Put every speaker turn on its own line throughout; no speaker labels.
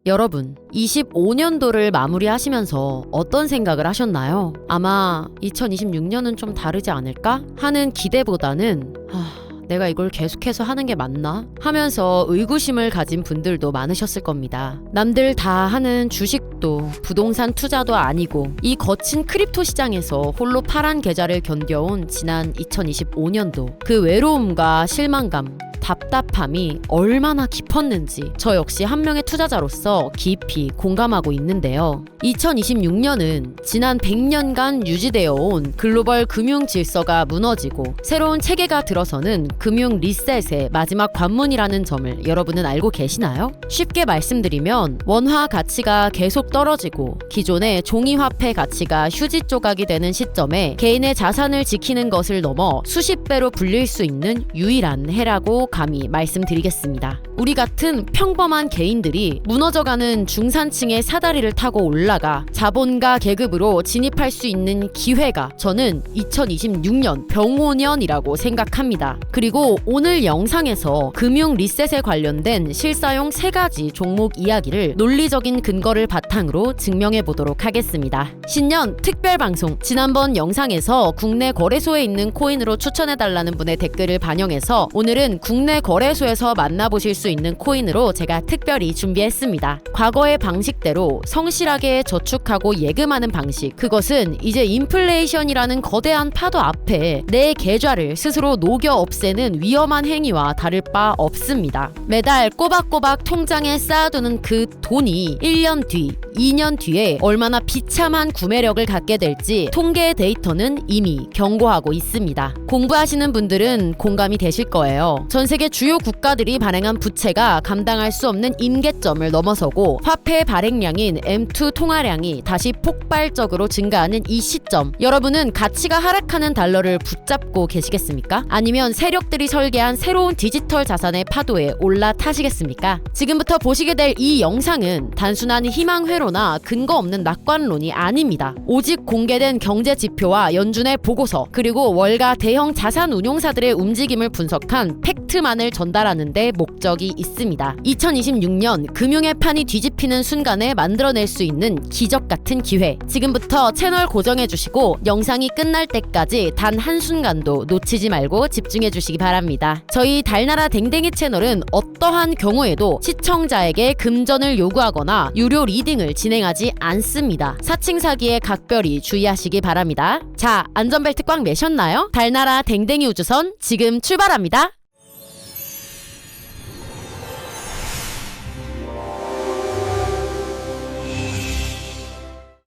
여러분, 25년도를 마무리하시면서 어떤 생각을 하셨나요? 아마 2026년은 좀 다르지 않을까? 하는 기대보다는 내가 이걸 계속해서 하는 게 맞나? 하면서 의구심을 가진 분들도 많으셨을 겁니다. 남들 다 하는 주식도 부동산 투자도 아니고 이 거친 크립토 시장에서 홀로 파란 계좌를 견뎌온 지난 2025년도 그 외로움과 실망감 답답함이 얼마나 깊었는지 저 역시 한 명의 투자자로서 깊이 공감하고 있는데요. 2026년은 지난 100년간 유지되어 온 글로벌 금융 질서가 무너지고 새로운 체계가 들어서는 금융 리셋의 마지막 관문이라는 점을 여러분은 알고 계시나요? 쉽게 말씀드리면 원화 가치가 계속 떨어지고 기존의 종이화폐 가치가 휴지 조각이 되는 시점에 개인의 자산을 지키는 것을 넘어 수십 배로 불릴 수 있는 유일한 해라고 감히 말씀드리겠습니다. 우리 같은 평범한 개인들이 무너져가는 중산층의 사다리를 타고 올라가 자본가 계급으로 진입할 수 있는 기회가 저는 2026년 병오년이라고 생각합니다. 그리고 오늘 영상에서 금융 리셋에 관련된 실사용 3가지 종목 이야기를 논리적인 근거를 바탕으로 증명해 보도록 하겠습니다. 신년 특별 방송, 지난번 영상에서 국내 거래소에 있는 코인으로 추천해달라는 분의 댓글을 반영해서 오늘은 국내 거래소에서 만나보실 수 있는 코인으로 제가 특별히 준비했습니다. 과거의 방식대로 성실하게 저축하고 예금하는 방식, 그것은 이제 인플레이션이라는 거대한 파도 앞에 내 계좌를 스스로 녹여 없애는 위험한 행위와 다를 바 없습니다. 매달 꼬박꼬박 통장에 쌓아두는 그 돈이 1년 뒤, 2년 뒤에 얼마나 비참한 구매력을 갖게 될지 통계 데이터는 이미 경고하고 있습니다. 공부하시는 분들은 공감이 되실 거예요. 전 세계 주요 국가들이 발행한 부채가 감당할 수 없는 임계점을 넘어서고 화폐 발행량인 M2 통화량이 다시 폭발적으로 증가하는 이 시점, 여러분은 가치가 하락하는 달러를 붙잡고 계시겠습니까? 아니면 세력들이 설계한 새로운 디지털 자산의 파도에 올라타시겠습니까? 지금부터 보시게 될 이 영상은 단순한 희망회로나 근거 없는 낙관론이 아닙니다. 오직 공개된 경제 지표와 연준의 보고서, 그리고 월가 대형 자산 운용사들의 움직임을 분석한 팩트만을 전달하는 데 목적이 있습니다. 2026년 금융의 판이 뒤집히는 순간에 만들어낼 수 있는 기적 같은 기회. 지금부터 채널 고정해주시고 영상이 끝날 때까지 단 한순간도 놓치지 말고 집중해주시기 바랍니다. 저희 달나라 댕댕이 채널은 어떠한 경우에도 시청자에게 금전을 요구하거나 유료 리딩을 진행하지 않습니다. 사칭 사기에 각별히 주의하시기 바랍니다. 자, 안전벨트 꽉 매셨나요? 달나라 댕댕이 우주선 지금 출발합니다.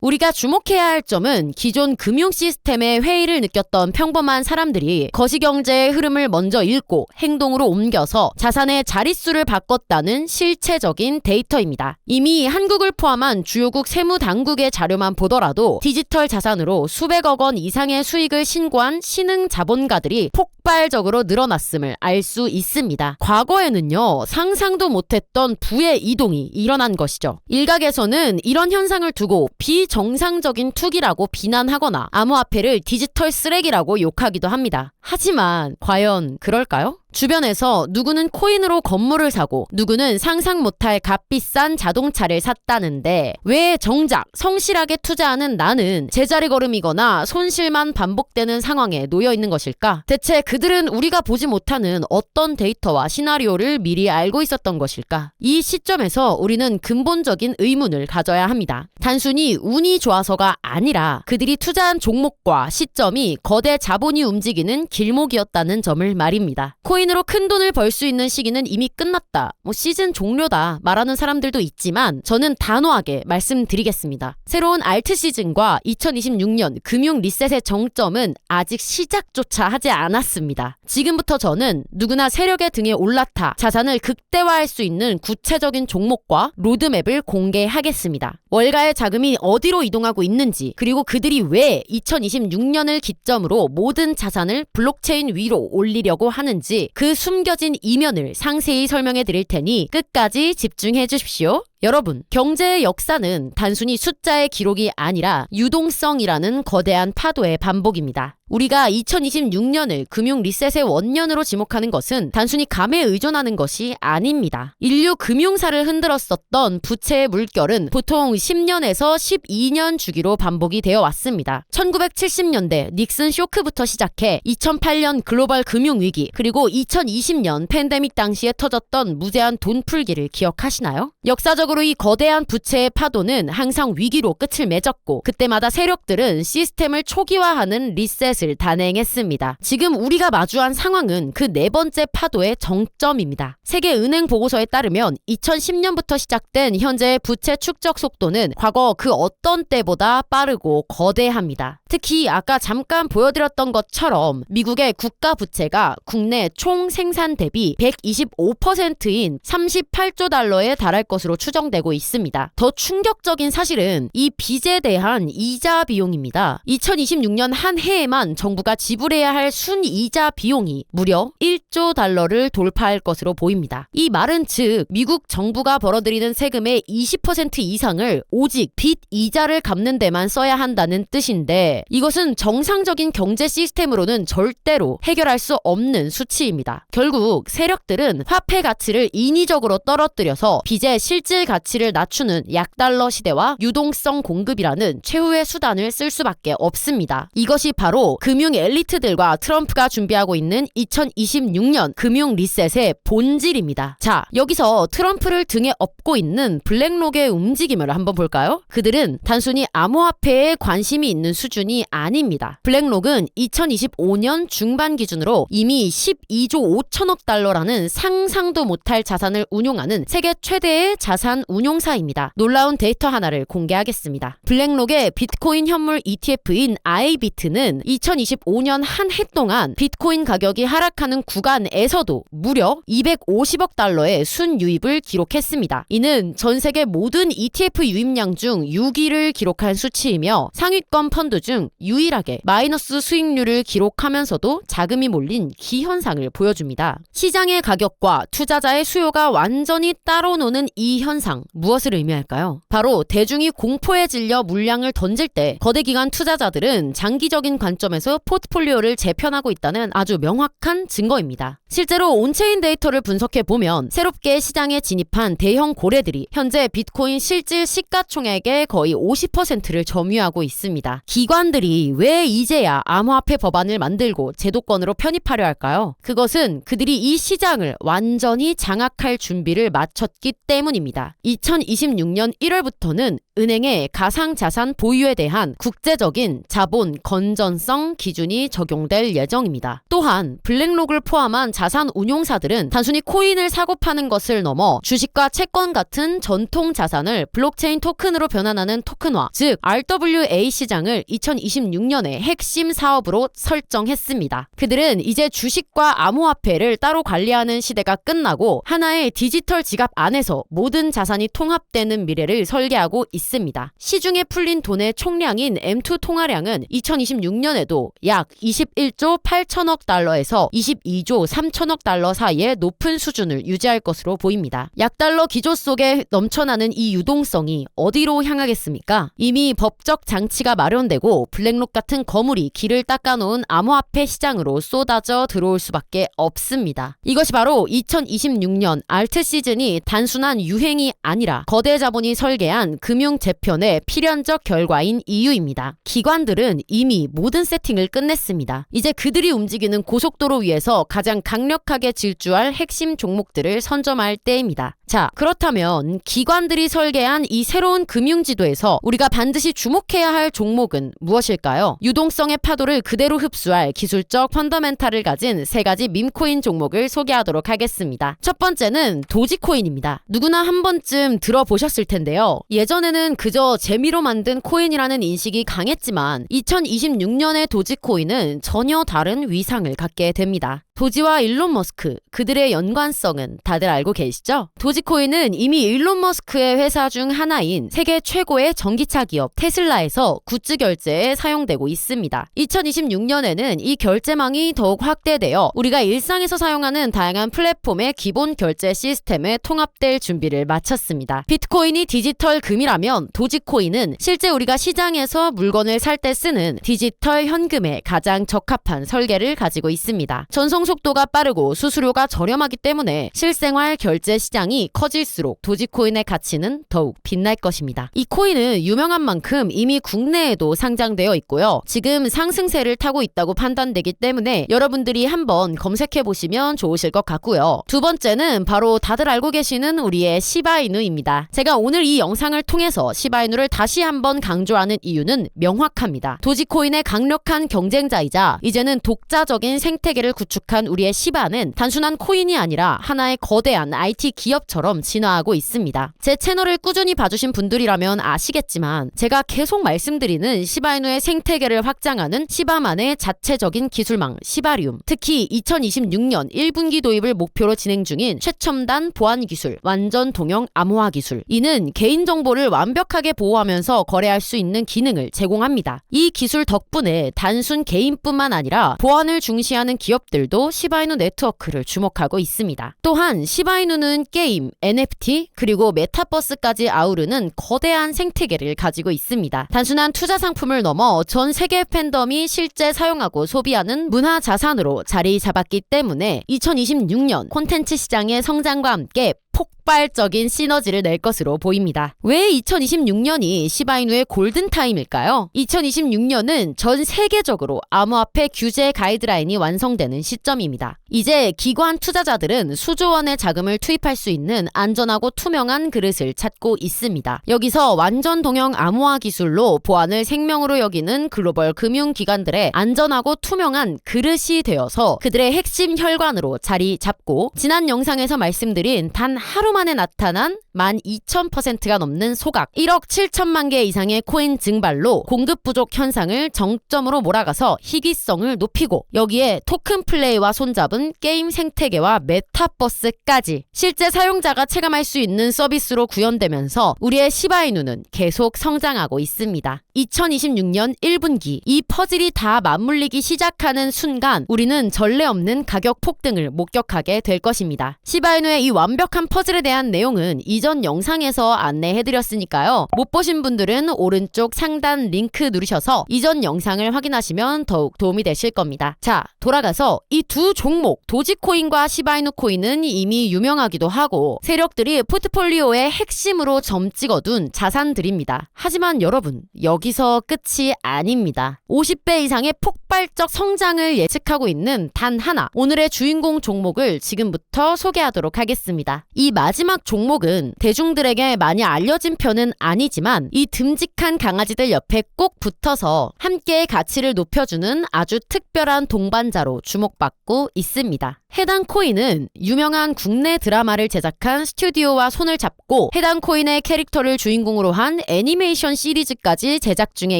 우리가 주목해야 할 점은 기존 금융 시스템의 회의를 느꼈던 평범한 사람들이 거시경제의 흐름을 먼저 읽고 행동으로 옮겨서 자산의 자릿수를 바꿨다는 실체적인 데이터입니다. 이미 한국을 포함한 주요국 세무당국의 자료만 보더라도 디지털 자산으로 수백억 원 이상의 수익을 신고한 신흥 자본가들이 폭발적으로 늘어났음을 알 수 있습니다. 과거에는요, 상상도 못했던 부의 이동이 일어난 것이죠. 일각에서는 이런 현상을 두고 비정상적인 투기라고 비난하거나 암호화폐를 디지털 쓰레기라고 욕하기도 합니다. 하지만 과연 그럴까요? 주변에서 누구는 코인으로 건물을 사고 누구는 상상 못할 값비싼 자동차를 샀다는데 왜 정작 성실하게 투자하는 나는 제자리 걸음이거나 손실만 반복되는 상황에 놓여 있는 것일까? 대체 그들은 우리가 보지 못하는 어떤 데이터와 시나리오를 미리 알고 있었던 것일까? 이 시점에서 우리는 근본적인 의문을 가져야 합니다. 단순히 운이 좋아서가 아니라 그들이 투자한 종목과 시점이 거대 자본이 움직이는 길목이었다는 점을 말입니다. 코인으로 큰 돈을 벌 수 있는 시기는 이미 끝났다, 시즌 종료다 말하는 사람들도 있지만 저는 단호하게 말씀드리겠습니다. 새로운 알트 시즌과 2026년 금융 리셋의 정점은 아직 시작조차 하지 않았습니다. 지금부터 저는 누구나 세력의 등에 올라타 자산을 극대화할 수 있는 구체적인 종목과 로드맵을 공개하겠습니다. 월가의 자금이 어디로 이동하고 있는지, 그리고 그들이 왜 2026년을 기점으로 모든 자산을 블록체인 위로 올리려고 하는지 그 숨겨진 이면을 상세히 설명해 드릴 테니 끝까지 집중해 주십시오. 여러분, 경제의 역사는 단순히 숫자의 기록이 아니라 유동성이라는 거대한 파도의 반복입니다. 우리가 2026년을 금융 리셋의 원년으로 지목하는 것은 단순히 감에 의존하는 것이 아닙니다. 인류 금융사를 흔들었었던 부채의 물결은 보통 10년에서 12년 주기로 반복이 되어 왔습니다. 1970년대 닉슨 쇼크부터 시작해 2008년 글로벌 금융위기, 그리고 2020년 팬데믹 당시에 터졌던 무제한 돈 풀기를 기억하시나요? 역사적으로 이 거대한 부채의 파도는 항상 위기로 끝을 맺었고, 그때마다 세력들은 시스템을 초기화하는 리셋 단행했습니다. 지금 우리가 마주한 상황은 그 네 번째 파도의 정점입니다. 세계은행 보고서에 따르면 2010년부터 시작된 현재의 부채 축적 속도는 과거 그 어떤 때보다 빠르고 거대합니다. 특히 아까 잠깐 보여드렸던 것처럼 미국의 국가 부채가 국내 총 생산 대비 125%인 38조 달러에 달할 것으로 추정되고 있습니다. 더 충격적인 사실은 이 빚에 대한 이자 비용입니다. 2026년 한 해에만 정부가 지불해야 할 순이자 비용이 무려 1조 달러를 돌파할 것으로 보입니다. 이 말은 즉 미국 정부가 벌어들이는 세금의 20% 이상을 오직 빚 이자를 갚는 데만 써야 한다는 뜻인데, 이것은 정상적인 경제 시스템으로는 절대로 해결할 수 없는 수치입니다. 결국 세력들은 화폐 가치를 인위적으로 떨어뜨려서 빚의 실질 가치를 낮추는 약달러 시대와 유동성 공급이라는 최후의 수단을 쓸 수밖에 없습니다. 이것이 바로 금융 엘리트들과 트럼프가 준비하고 있는 2026년 금융 리셋의 본질입니다. 자, 여기서 트럼프를 등에 업고 있는 블랙록의 움직임을 한번 볼까요? 그들은 단순히 암호화폐에 관심이 있는 수준이 아닙니다. 블랙록은 2025년 중반 기준으로 이미 12조 5천억 달러라는 상상도 못할 자산을 운용하는 세계 최대의 자산 운용사입니다. 놀라운 데이터 하나를 공개하겠습니다. 블랙록의 비트코인 현물 ETF인 아이비트는 2025년 한 해 동안 비트코인 가격이 하락하는 구간에서도 무려 250억 달러의 순유입을 기록했습니다. 이는 전 세계 모든 ETF 유입량 중 6위를 기록한 수치이며 상위권 펀드 중 유일하게 마이너스 수익률을 기록하면서도 자금이 몰린 기현상을 보여줍니다. 시장의 가격과 투자자의 수요가 완전히 따로 노는 이 현상, 무엇을 의미할까요? 바로 대중이 공포에 질려 물량을 던질 때 거대 기관 투자자들은 장기적인 관점에서 포트폴리오를 재편하고 있다는 아주 명확한 증거입니다. 실제로 온체인 데이터를 분석해보면 새롭게 시장에 진입한 대형 고래들이 현재 비트코인 실질 시가총액의 거의 50%를 점유하고 있습니다. 기관들이 왜 이제야 암호화폐 법안을 만들고 제도권으로 편입하려 할까요? 그것은 그들이 이 시장을 완전히 장악할 준비를 마쳤기 때문입니다. 2026년 1월부터는 은행의 가상자산 보유에 대한 국제적인 자본 건전성 기준이 적용될 예정입니다. 또한 블랙록을 포함한 자산 운용사들은 단순히 코인을 사고 파는 것을 넘어 주식과 채권 같은 전통 자산을 블록체인 토큰으로 변환하는 토큰화, 즉 RWA 시장을 2026년의 핵심 사업으로 설정했습니다. 그들은 이제 주식과 암호화폐를 따로 관리하는 시대가 끝나고 하나의 디지털 지갑 안에서 모든 자산이 통합되는 미래를 설계하고 있습니다. 시중에 풀린 돈의 총량인 M2 통화량은 2026년에도 약 21조 8천억 달러에서 22조 3천억 달러 사이의 높은 수준을 유지할 것으로 보입니다. 약달러 기조 속에 넘쳐나는 이 유동성이 어디로 향하겠습니까? 이미 법적 장치가 마련되고 블랙록 같은 거물이 길을 닦아놓은 암호화폐 시장으로 쏟아져 들어올 수밖에 없습니다. 이것이 바로 2026년 알트 시즌이 단순한 유행이 아니라 거대 자본이 설계한 금융 재편의 필연적 결과인 이유입니다. 기관들은 이미 모든 세팅을 끝냈습니다. 이제 그들이 움직이는 고속도로 위에서 가장 강력하게 질주할 핵심 종목들을 선점할 때입니다. 자, 그렇다면 기관들이 설계한 이 새로운 금융지도에서 우리가 반드시 주목해야 할 종목은 무엇일까요? 유동성의 파도를 그대로 흡수할 기술적 펀더멘탈을 가진 세 가지 밈코인 종목을 소개하도록 하겠습니다. 첫 번째는 도지코인입니다. 누구나 한 번쯤 들어보셨을 텐데요. 예전에는 그저 재미로 만든 코인이라는 인식이 강했지만 2026년의 도지코인은 전혀 다른 위상을 갖게 됩니다. 도지와 일론 머스크, 그들의 연관성은 다들 알고 계시죠? 도지코인은 이미 일론 머스크의 회사 중 하나인 세계 최고의 전기차 기업 테슬라에서 굿즈 결제에 사용되고 있습니다. 2026년에는 이 결제망이 더욱 확대되어 우리가 일상에서 사용하는 다양한 플랫폼의 기본 결제 시스템에 통합될 준비를 마쳤습니다. 비트코인이 디지털 금이라면 도지코인은 실제 우리가 시장에서 물건을 살 때 쓰는 디지털 현금에 가장 적합한 설계를 가지고 있습니다. 전송 속도가 빠르고 수수료가 저렴하기 때문에 실생활 결제 시장이 커질수록 도지코인의 가치는 더욱 빛날 것입니다. 이 코인은 유명한 만큼 이미 국내에도 상장되어 있고요. 지금 상승세를 타고 있다고 판단되기 때문에 여러분들이 한번 검색해 보시면 좋으실 것 같고요. 두 번째는 바로 다들 알고 계시는 우리의 시바이누입니다. 제가 오늘 이 영상을 통해서 시바이누를 다시 한번 강조하는 이유는 명확합니다. 도지코인의 강력한 경쟁자이자 이제는 독자적인 생태계를 구축한 우리의 시바는 단순한 코인이 아니라 하나의 거대한 IT 기업처럼 진화하고 있습니다. 제 채널을 꾸준히 봐주신 분들이라면 아시겠지만 제가 계속 말씀드리는 시바이누의 생태계를 확장하는 시바만의 자체적인 기술망 시바리움, 특히 2026년 1분기 도입을 목표로 진행 중인 최첨단 보안 기술, 완전 동형 암호화 기술, 이는 개인정보를 완벽하게 보호하면서 거래할 수 있는 기능을 제공합니다. 이 기술 덕분에 단순 개인뿐만 아니라 보안을 중시하는 기업들도 시바이누 네트워크를 주목하고 있습니다. 또한 시바이누는 게임, NFT, 그리고 메타버스까지 아우르는 거대한 생태계를 가지고 있습니다. 단순한 투자 상품을 넘어 전 세계 팬덤이 실제 사용하고 소비하는 문화 자산으로 자리 잡았기 때문에 2026년 콘텐츠 시장의 성장과 함께 폭발적인 시너지를 낼 것으로 보입니다. 왜 2026년이 시바이누의 골든타임일까요? 2026년은 전 세계적으로 암호화폐 규제 가이드라인이 완성되는 시점입니다. 이제 기관 투자자들은 수조 원의 자금을 투입할 수 있는 안전하고 투명한 그릇을 찾고 있습니다. 여기서 완전 동형 암호화 기술로 보안을 생명으로 여기는 글로벌 금융기관들의 안전하고 투명한 그릇이 되어서 그들의 핵심 혈관으로 자리 잡고, 지난 영상에서 말씀드린 단 하루 만에 나타난 12,000%가 넘는 소각, 1억 7천만 개 이상의 코인 증발로 공급 부족 현상을 정점으로 몰아가서 희귀성을 높이고, 여기에 토큰 플레이와 손잡은 게임 생태계와 메타버스까지 실제 사용자가 체감할 수 있는 서비스로 구현되면서 우리의 시바이누는 계속 성장하고 있습니다. 2026년 1분기 이 퍼즐이 다 맞물리기 시작하는 순간 우리는 전례 없는 가격 폭등을 목격하게 될 것입니다. 시바이누의 이 완벽한 퍼즐에 대한 내용은 이전 영상에서 안내해드렸으니까요. 못 보신 분들은 오른쪽 상단 링크 누르셔서 이전 영상을 확인하시면 더욱 도움이 되실 겁니다. 자, 돌아가서 이 두 종목 도지코인과 시바이누 코인은 이미 유명하기도 하고 세력들이 포트폴리오의 핵심으로 점 찍어둔 자산들입니다. 하지만 여러분, 여기서 끝이 아닙니다. 50배 이상의 폭발적 성장을 예측하고 있는 단 하나, 오늘의 주인공 종목을 지금부터 소개하도록 하겠습니다. 이 마지막 종목은 대중들에게 많이 알려진 편은 아니지만 이 듬직한 강아지들 옆에 꼭 붙어서 함께 가치를 높여주는 아주 특별한 동반자로 주목받고 있습니다. 해당 코인은 유명한 국내 드라마를 제작한 스튜디오와 손을 잡고 해당 코인의 캐릭터를 주인공으로 한 애니메이션 시리즈까지 제작 중에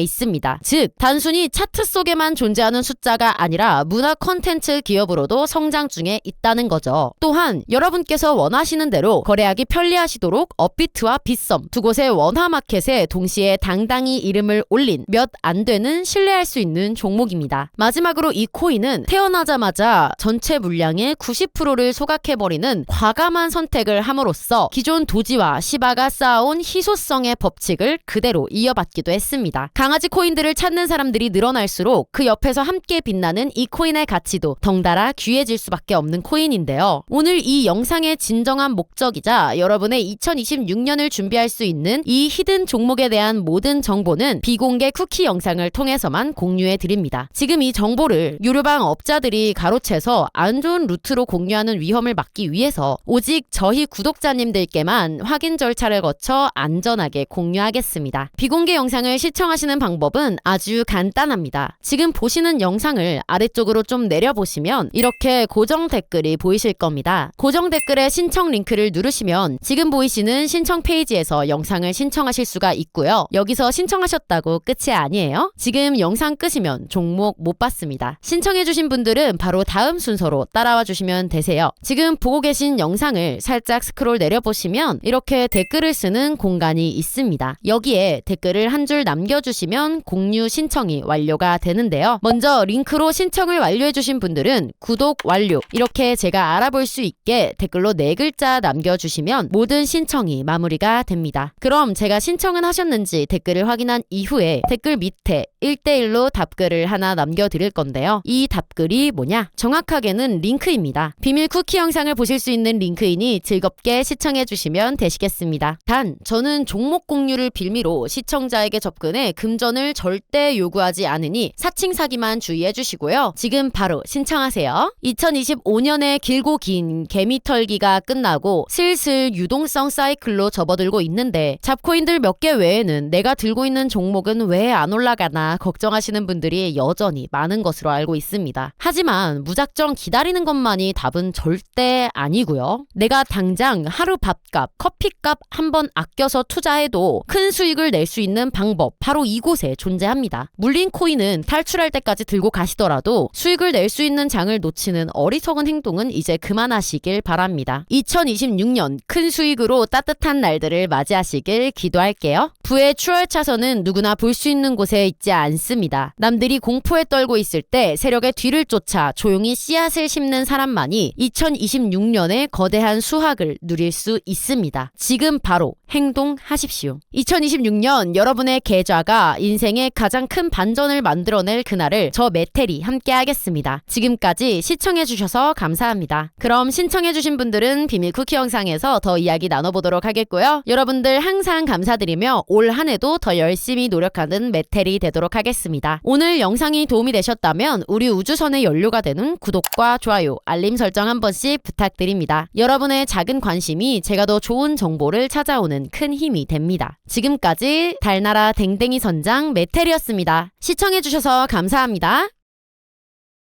있습니다. 즉, 단순히 차트 속에만 존재하는 숫자가 아니라 문화 콘텐츠 기업으로도 성장 중에 있다는 거죠. 또한 여러분께서 원하시는 대로 거래하기 편리하시도록 업비트와 빗썸 두 곳의 원화마켓에 동시에 당당히 이름을 올린 몇 안 되는 신뢰할 수 있는 종목입니다. 마지막으로 이 코인은 태어나자마자 전체 물량의 90%를 소각해버리는 과감한 선택을 함으로써 기존 도지와 시바가 쌓아온 희소성의 법칙을 그대로 이어받기도 했습니다. 강아지 코인들을 찾는 사람들이 늘어날수록 그 옆에서 함께 빛나는 이 코인의 가치도 덩달아 귀해질 수밖에 없는 코인인데요. 오늘 이 영상의 진정한 목적이자 여러분의 2026년을 준비할 수 있는 이 히든 종목에 대한 모든 정보는 비공개 쿠키 영상을 통해서만 공유해 드립니다. 지금 이 정보를 유료방 업자들이 가로채서 안 좋은 루트로 공유하는 위험을 막기 위해서 오직 저희 구독자님들께만 확인 절차를 거쳐 안전하게 공유하겠습니다. 비공개 영상을 시청하시는 방법은 아주 간단합니다. 지금 보시는 영상을 아래쪽으로 좀 내려보시면 이렇게 고정 댓글이 보이실 겁니다. 고정 댓글에 신청 링크를 누르시면 지금 보이시는 신청 페이지에서 영상을 신청하실 수가 있고요. 여기서 신청하셨다고 끝이 아니에요. 지금 영상 끄시면 종목 못 받습니다. 신청해주신 분들은 바로 다음 순서로 따라와 올라와 주시면 되세요. 지금 보고 계신 영상을 살짝 스크롤 내려보시면 이렇게 댓글을 쓰는 공간이 있습니다. 여기에 댓글을 한 줄 남겨주시면 공유 신청이 완료가 되는데요. 먼저 링크로 신청을 완료해주신 분들은 구독 완료, 이렇게 제가 알아볼 수 있게 댓글로 4글자 남겨주시면 모든 신청이 마무리가 됩니다. 그럼 제가 신청은 하셨는지 댓글을 확인한 이후에 댓글 밑에 1대1로 답글을 하나 남겨드릴 건데요. 이 답글이 뭐냐? 정확하게는 링크입니다. 비밀 쿠키 영상을 보실 수 있는 링크이니 즐겁게 시청해주시면 되시겠습니다. 단, 저는 종목 공유를 빌미로 시청자에게 접근해 금전을 절대 요구하지 않으니 사칭 사기만 주의해주시고요. 지금 바로 신청하세요. 2025년에 길고 긴 개미털기가 끝나고 슬슬 유동성 사이클로 접어들고 있는데 잡코인들 몇 개 외에는 내가 들고 있는 종목은 왜 안 올라가나 걱정하시는 분들이 여전히 많은 것으로 알고 있습니다. 하지만 무작정 기다리는 것만이 답은 절대 아니고요. 내가 당장 하루 밥값, 커피값 한번 아껴서 투자해도 큰 수익을 낼 수 있는 방법, 바로 이곳에 존재합니다. 물린 코인은 탈출할 때까지 들고 가시더라도 수익을 낼 수 있는 장을 놓치는 어리석은 행동은 이제 그만하시길 바랍니다. 2026년 큰 수익으로 따뜻한 날들을 맞이하시길 기도할게요. 부의 추월차선은 누구나 볼 수 있는 곳에 있지 않습니다. 남들이 공포에 떨고 있을 때 세력의 뒤를 쫓아 조용히 씨앗을 심는 사람만이 2026년에 거대한 수확을 누릴 수 있습니다. 지금 바로 행동하십시오. 2026년 여러분의 계좌가 인생의 가장 큰 반전을 만들어낼 그날을 저 메텔이 함께 하겠습니다. 지금까지 시청해주셔서 감사합니다. 그럼 신청해주신 분들은 비밀 쿠키 영상에서 더 이야기 나눠보도록 하겠고요. 여러분들 항상 감사드리며 올 한 해도 더 열심히 노력하는 메텔이 되도록 하겠습니다. 오늘 영상이 도움이 되셨다면 우리 우주선의 연료가 되는 구독과 좋아요, 알림 설정 한 번씩 부탁드립니다. 여러분의 작은 관심이 제가 더 좋은 정보를 찾아오는 큰 힘이 됩니다. 지금까지 달나라 댕댕이 선장 메텔이었습니다. 시청해주셔서 감사합니다.